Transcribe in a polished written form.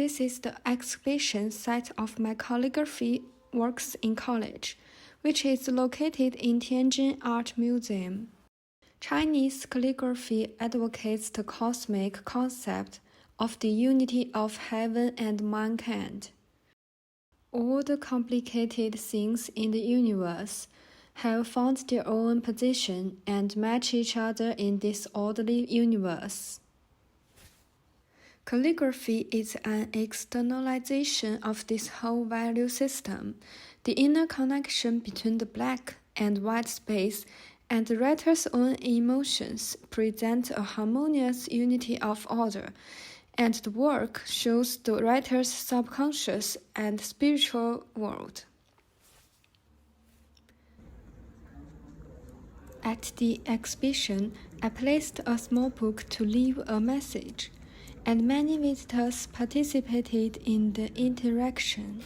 This is the exhibition site of my calligraphy works in college, which is located in Tianjin Art Museum. Chinese calligraphy advocates the cosmic concept of the unity of heaven and mankind. All the complicated things in the universe have found their own position and match each other in this orderly universe. Calligraphy is an externalization of this whole value system, the inner connection between the black and white space and the writer's own emotions present a harmonious unity of order, and the work shows the writer's subconscious and spiritual world. At the exhibition, I placed a small book to leave a message, and many visitors participated in the interaction.